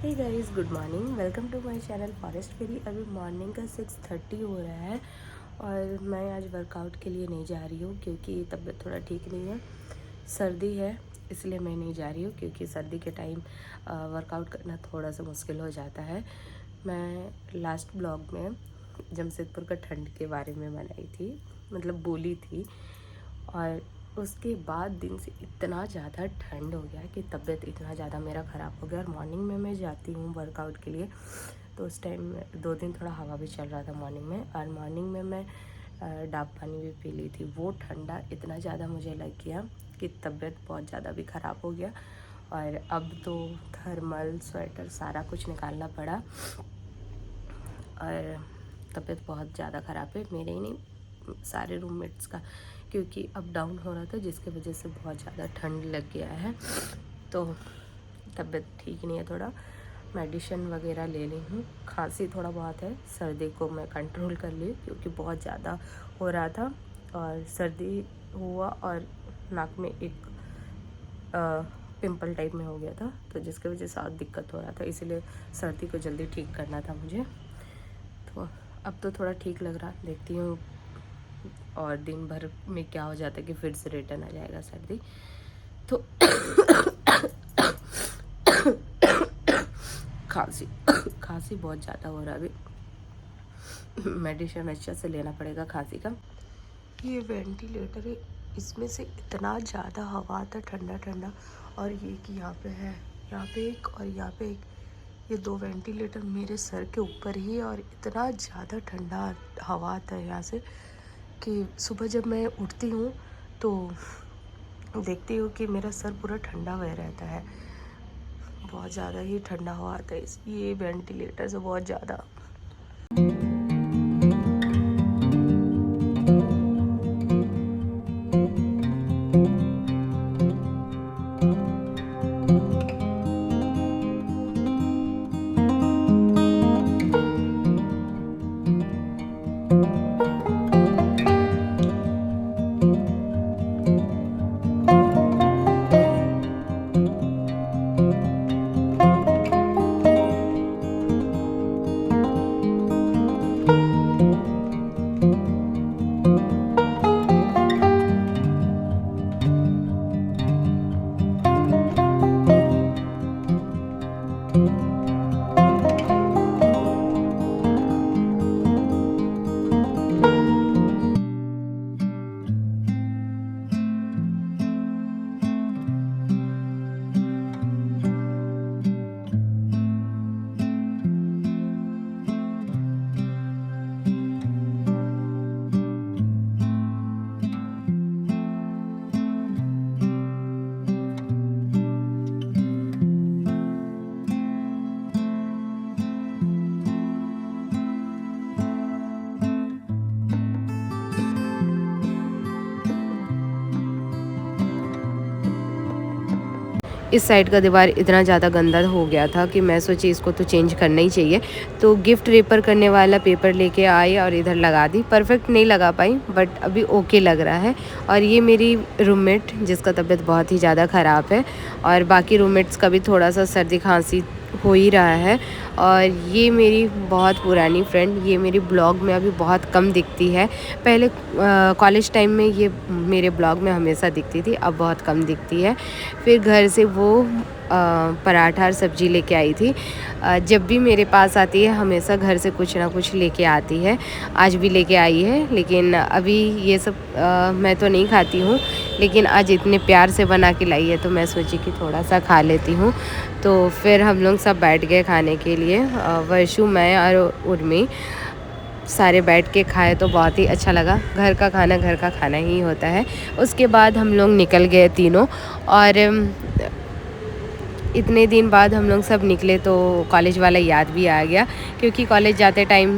Hey guys, good morning. Welcome to my channel forest fairy. अभी morning का 6:30 हो रहा है और मैं आज वर्कआउट के लिए नहीं जा रही हूँ क्योंकि तबीयत थोड़ा ठीक नहीं है। सर्दी है इसलिए मैं नहीं जा रही हूँ क्योंकि सर्दी के टाइम वर्कआउट करना थोड़ा सा मुश्किल हो जाता है। मैं लास्ट ब्लॉग में जमशेदपुर का ठंड के बारे में बनाई थी, मतलब बोली थी, और उसके बाद दिन से इतना ज़्यादा ठंड हो गया कि तबीयत इतना ज़्यादा मेरा ख़राब हो गया। और मॉर्निंग में मैं जाती हूँ वर्कआउट के लिए, तो उस टाइम 2 दिन थोड़ा हवा भी चल रहा था मॉर्निंग में, और मॉर्निंग में मैं डाब पानी भी पी ली थी। वो ठंडा इतना ज़्यादा मुझे लग गया कि तबीयत बहुत ज़्यादा भी ख़राब हो गया। और अब तो थर्मल स्वेटर सारा कुछ निकालना पड़ा और तबीयत बहुत ज़्यादा ख़राब है, मेरे ही नहीं सारे रूममेट्स का, क्योंकि अप डाउन हो रहा था जिसकी वजह से बहुत ज़्यादा ठंड लग गया है। तो तबीयत ठीक नहीं है, थोड़ा मेडिसिन वगैरह ले ली हूँ। खांसी थोड़ा बहुत है, सर्दी को मैं कंट्रोल कर ली क्योंकि बहुत ज़्यादा हो रहा था और सर्दी हुआ और नाक में एक पिंपल टाइप में हो गया था, तो जिसकी वजह से और दिक्कत हो रहा था, इसीलिए सर्दी को जल्दी ठीक करना था मुझे। तो अब तो थोड़ा ठीक लग रहा, देखती हूँ और दिन भर में क्या हो जाता है कि फिर से रिटर्न आ जाएगा सर्दी। तो खांसी खांसी बहुत ज़्यादा हो रहा है अभी, मेडिसिन अच्छा से लेना पड़ेगा खांसी का। ये वेंटिलेटर है, इसमें से इतना ज़्यादा हवा आता ठंडा ठंडा, और ये कि यहाँ पे है, यहाँ पे एक और यहाँ पे एक, ये 2 वेंटिलेटर मेरे सर के ऊपर ही, और इतना ज़्यादा ठंडा हवा आता है यहाँ से कि सुबह जब मैं उठती हूँ तो देखती हूँ कि मेरा सर पूरा ठंडा हुआ रहता है, बहुत ज़्यादा ही ठंडा हवा आता है ये वेंटिलेटर से बहुत ज़्यादा। इस साइड का दीवार इतना ज़्यादा गंदा हो गया था कि मैं सोची इसको तो चेंज करना ही चाहिए, तो गिफ्ट रेपर करने वाला पेपर लेके आई और इधर लगा दी। परफेक्ट नहीं लगा पाई बट अभी ओके लग रहा है। और ये मेरी रूममेट जिसका तबीयत बहुत ही ज़्यादा ख़राब है, और बाकी रूममेट्स का भी थोड़ा सा सर्दी खांसी हो ही रहा है। और ये मेरी बहुत पुरानी फ्रेंड, ये मेरी ब्लॉग में अभी बहुत कम दिखती है। पहले कॉलेज टाइम में ये मेरे ब्लॉग में हमेशा दिखती थी, अब बहुत कम दिखती है। फिर घर से वो पराठा और सब्ज़ी लेके आई थी। जब भी मेरे पास आती है हमेशा घर से कुछ ना कुछ लेके आती है, आज भी लेके आई है। लेकिन अभी ये सब मैं तो नहीं खाती हूँ, लेकिन आज इतने प्यार से बना के लाई है तो मैं सोची कि थोड़ा सा खा लेती हूँ। तो फिर हम लोग सब बैठ गए खाने के लिए, वर्षु, मैं और उर्मी सारे बैठ के खाए तो बहुत ही अच्छा लगा। घर का खाना ही होता है। उसके बाद हम लोग निकल गए तीनों, और इतने दिन बाद हम लोग सब निकले तो कॉलेज वाला याद भी आ गया, क्योंकि कॉलेज जाते टाइम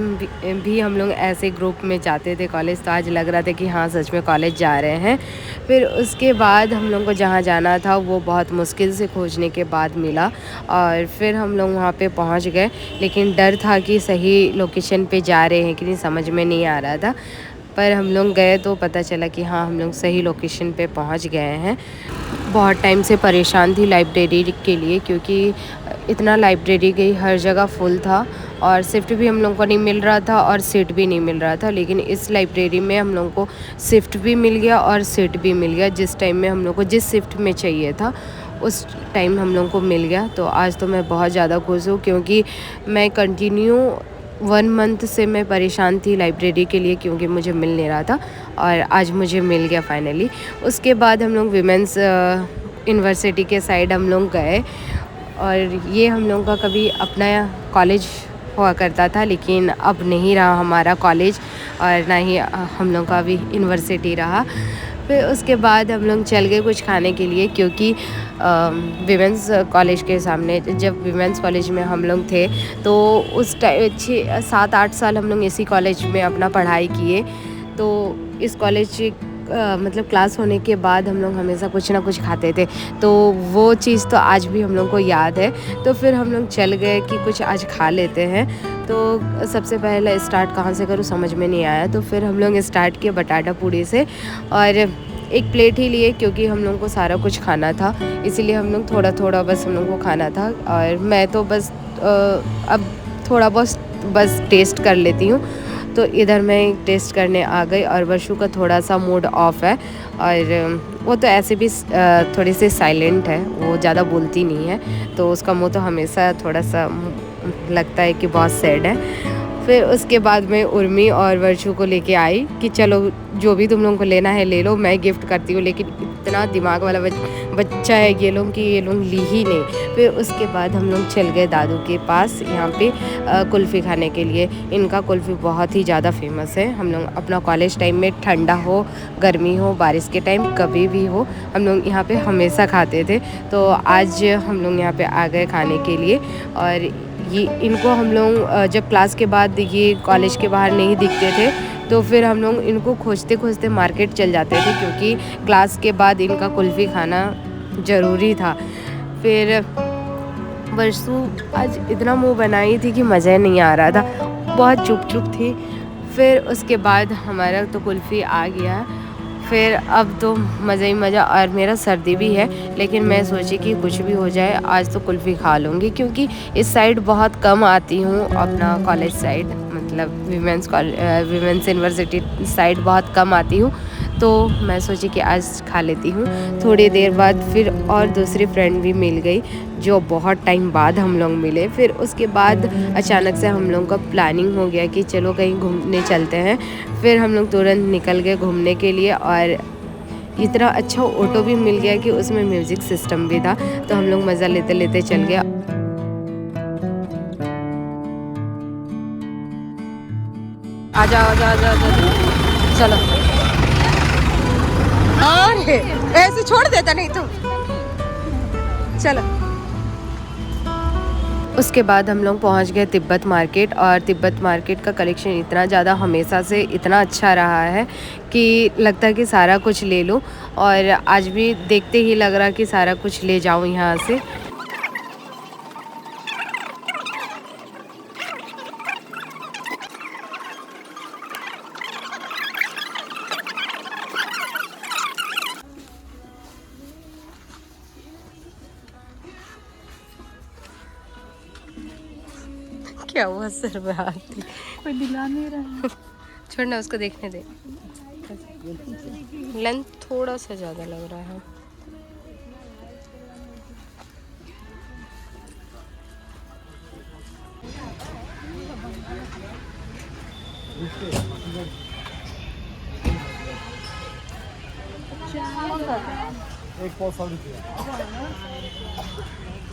भी हम लोग ऐसे ग्रुप में जाते थे कॉलेज, तो आज लग रहा था कि हाँ सच में कॉलेज जा रहे हैं। फिर उसके बाद हम लोग को जहाँ जाना था वो बहुत मुश्किल से खोजने के बाद मिला, और फिर हम लोग वहाँ पे पहुँच गए। लेकिन डर था कि सही लोकेशन पे जा रहे हैं कि नहीं, समझ में नहीं आ रहा था। पर हम लोग गए तो पता चला कि हाँ हम लोग सही लोकेशन पे पहुँच गए हैं। बहुत टाइम से परेशान थी लाइब्रेरी के लिए, क्योंकि इतना लाइब्रेरी गई, हर जगह फुल था और शिफ्ट भी हम लोग को नहीं मिल रहा था और सीट भी नहीं मिल रहा था। लेकिन इस लाइब्रेरी में हम लोग को शिफ्ट भी मिल गया और सीट भी मिल गया। जिस टाइम में हम लोग को जिस शिफ्ट में चाहिए था उस टाइम हम लोग को मिल गया। तो आज तो मैं बहुत ज़्यादा खुश हूँ, क्योंकि मैं कंटिन्यू 1 मंथ से मैं परेशान थी लाइब्रेरी के लिए, क्योंकि मुझे मिल नहीं रहा था और आज मुझे मिल गया फाइनली। उसके बाद हम लोग विमेंस यूनिवर्सिटी के साइड हम लोग गए, और ये हम लोग का कभी अपना कॉलेज हुआ करता था, लेकिन अब नहीं रहा हमारा कॉलेज और ना ही हम लोग का अभी यूनिवर्सिटी रहा। फिर उसके बाद हम लोग चल गए कुछ खाने के लिए, क्योंकि विमेंस कॉलेज के सामने, जब विमेंस कॉलेज में हम लोग थे तो उस टाइम 7-8 साल हम लोग इसी कॉलेज में अपना पढ़ाई किए। तो इस कॉलेज मतलब क्लास होने के बाद हम लोग हमेशा कुछ ना कुछ खाते थे, तो वो चीज़ तो आज भी हम लोग को याद है। तो फिर हम लोग चल गए कि कुछ आज खा लेते हैं। तो सबसे पहले स्टार्ट कहाँ से करूँ समझ में नहीं आया, तो फिर हम लोग स्टार्ट किए बटाटा पूड़ी से, और एक प्लेट ही लिए क्योंकि हम लोग को सारा कुछ खाना था, इसीलिए हम लोग थोड़ा थोड़ा बस हम लोग को खाना था। और मैं तो बस अब थोड़ा बहुत बस टेस्ट कर लेती हूँ। तो इधर मैं टेस्ट करने आ गई, और वर्षु का थोड़ा सा मूड ऑफ है, और वो तो ऐसे भी थोड़ी सी साइलेंट है, वो ज़्यादा बोलती नहीं है, तो उसका मुंह तो हमेशा थोड़ा सा लगता है कि बहुत सैड है। फिर उसके बाद मैं उर्मी और वर्षु को लेके आई कि चलो जो भी तुम लोगों को लेना है ले लो, मैं गिफ्ट करती हूँ। लेकिन इतना दिमाग वाला बच्चा है ये लोग कि ये लोग ली ही नहीं। फिर उसके बाद हम लोग चल गए दादू के पास यहाँ पे कुल्फ़ी खाने के लिए। इनका कुल्फ़ी बहुत ही ज़्यादा फेमस है। हम लोग अपना कॉलेज टाइम में, ठंडा हो, गर्मी हो, बारिश के टाइम, कभी भी हो, हम लोग यहाँ पे हमेशा खाते थे। तो आज हम लोग यहाँ पे आ गए खाने के लिए। और ये इनको हम लोग जब क्लास के बाद ये कॉलेज के बाहर नहीं दिखते थे, तो फिर हम लोग इनको खोजते खोजते मार्केट चल जाते थे, क्योंकि क्लास के बाद इनका कुल्फ़ी खाना ज़रूरी था। फिर वर्षु आज इतना मुंह बनाई थी कि मज़ा नहीं आ रहा था, बहुत चुप चुप थी। फिर उसके बाद हमारा तो कुल्फ़ी आ गया। फिर अब तो मज़ा ही मज़ा, और मेरा सर्दी भी है, लेकिन मैं सोची कि कुछ भी हो जाए आज तो कुल्फ़ी खा लूँगी, क्योंकि इस साइड बहुत कम आती हूँ, अपना कॉलेज साइड मतलब विमेंस यूनिवर्सिटी साइड बहुत कम आती हूँ। तो मैं सोची कि आज खा लेती हूँ। थोड़ी देर बाद फिर और दूसरी फ्रेंड भी मिल गई, जो बहुत टाइम बाद हम लोग मिले। फिर उसके बाद अचानक से हम लोग का प्लानिंग हो गया कि चलो कहीं घूमने चलते हैं। फिर हम लोग तुरंत निकल गए घूमने के लिए, और इतना अच्छा ऑटो भी मिल गया कि उसमें म्यूज़िक सिस्टम भी था, तो हम लोग मज़ा लेते लेते चल गया। आजा आजा आजा आजा, चलो। अरे ऐसे छोड़ देता नहीं तो, चलो। उसके बाद हम लोग पहुंच गए तिब्बत मार्केट, और तिब्बत मार्केट का कलेक्शन इतना ज़्यादा हमेशा से इतना अच्छा रहा है कि लगता है कि सारा कुछ ले लो, और आज भी देखते ही लग रहा कि सारा कुछ ले जाऊं यहाँ से। क्या हुआ, सर में हाथ कोई दिला नहीं रहा। छोड़ना, उसको देखने दे। लेंथ थोड़ा सा ज़्यादा लग रहा है।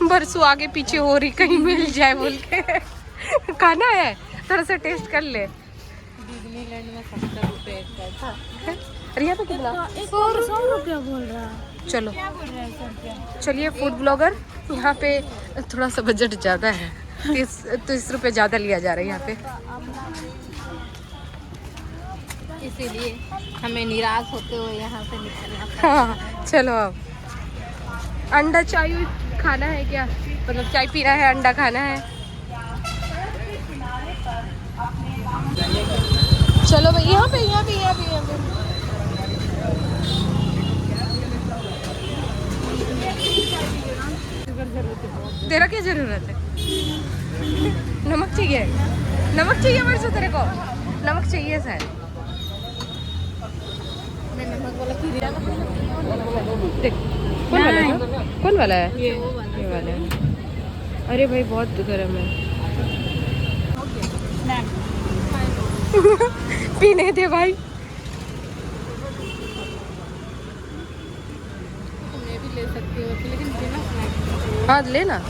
बरसू आगे पीछे हो रही, कहीं मिल जाए बोल के। खाना है, थोड़ा सा टेस्ट कर ले। डिज्नीलैंड में 70 रुपए का था। अरे यहाँ पे कितना? 100 रुपया बोल रहा है। चलो क्या बोल रहा है 100 रुपया? चलिए, फूड ब्लॉगर। यहाँ पे थोड़ा सा बजट ज़्यादा है, 30 रुपये ज़्यादा लिया जा रहा है यहाँ पे, इसीलिए हमें निराश होते हुए यहाँ से निकलना पड़ा। हाँ चलो। अब अंडा चाय खाना है क्या, मतलब चाय पीना है, अंडा खाना है? चलो भाई, यहाँ पे तेरा क्या जरूरत है? नमक चाहिए? नमक चाहिए वर्षा तेरे को? नमक चाहिए सर? मैं नमक वाला खीर देख कौन वाला है? कौन वाला है? ये वो वाला ये वाला है। अरे भाई बहुत गर्म है। पीने दे भाई। मैं भी ले सकती हूँ लेकिन बिना स्नैक्स। हाँ लेना।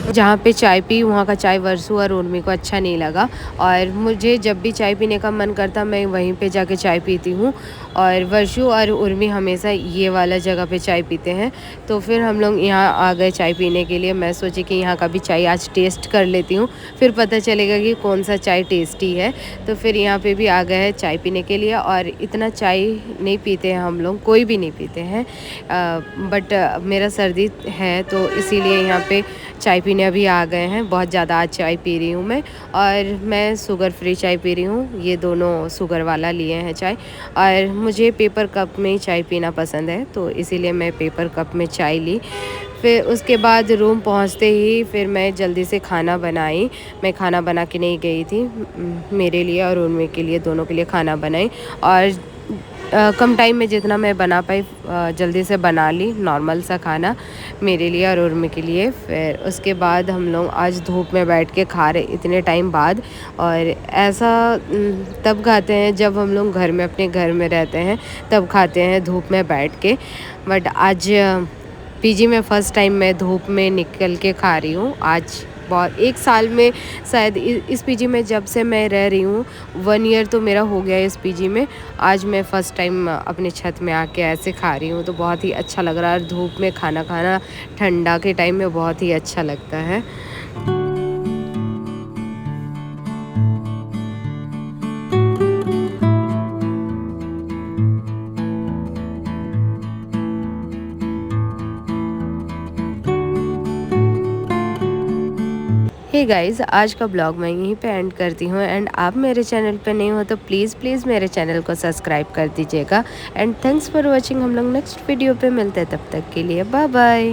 जहाँ पे चाय पी वहाँ का चाय वर्षू और उर्मी को अच्छा नहीं लगा, और मुझे जब भी चाय पीने का मन करता मैं वहीं पे जाके चाय पीती हूँ, और वर्षू और उर्मी हमेशा ये वाला जगह पे चाय पीते हैं। तो फिर हम लोग यहाँ आ गए चाय पीने के लिए। मैं सोची कि यहाँ का भी चाय आज टेस्ट कर लेती हूँ, फिर पता चलेगा कि कौन सा चाय टेस्टी है। तो फिर यहाँ पे भी आ गए हैं चाय पीने के लिए, और इतना चाय नहीं पीते हैं हम लोग, कोई भी नहीं पीते हैं, बट मेरा सर्दी है तो इसीलिए यहाँ पे चाय पीने अभी आ गए हैं। बहुत ज़्यादा आज चाय पी रही हूँ मैं, और मैं शुगर फ्री चाय पी रही हूँ। ये दोनों शुगर वाला लिए हैं चाय, और मुझे पेपर कप में ही चाय पीना पसंद है, तो इसीलिए मैं पेपर कप में चाय ली। फिर उसके बाद रूम पहुंचते ही फिर मैं जल्दी से खाना बनाई। मैं खाना बना के नहीं गई थी, मेरे लिए और उर्मी के लिए, दोनों के लिए खाना बनाई, और कम टाइम में जितना मैं बना पाई जल्दी से बना ली, नॉर्मल सा खाना मेरे लिए और उर्मी के लिए। फिर उसके बाद हम लोग आज धूप में बैठ के खा रहे इतने टाइम बाद, और ऐसा तब खाते हैं जब हम लोग घर में अपने घर में रहते हैं, तब खाते हैं धूप में बैठ के। बट आज पीजी में फ़र्स्ट टाइम मैं धूप में निकल के खा रही हूँ आज। बहुत 1 साल में शायद इस पीजी में जब से मैं रह रही हूँ 1 ईयर तो मेरा हो गया है इस पीजी में। आज मैं फ़र्स्ट टाइम अपने छत में आके ऐसे खा रही हूँ, तो बहुत ही अच्छा लग रहा है। धूप में खाना खाना ठंडा के टाइम में बहुत ही अच्छा लगता है। हे गाइस, आज का ब्लॉग मैं यहीं पे एंड करती हूँ, एंड आप मेरे चैनल पे नहीं हो तो प्लीज़ मेरे चैनल को सब्सक्राइब कर दीजिएगा। And thanks for watching. हम लोग नेक्स्ट वीडियो पे मिलते हैं, तब तक के लिए बाय बाय।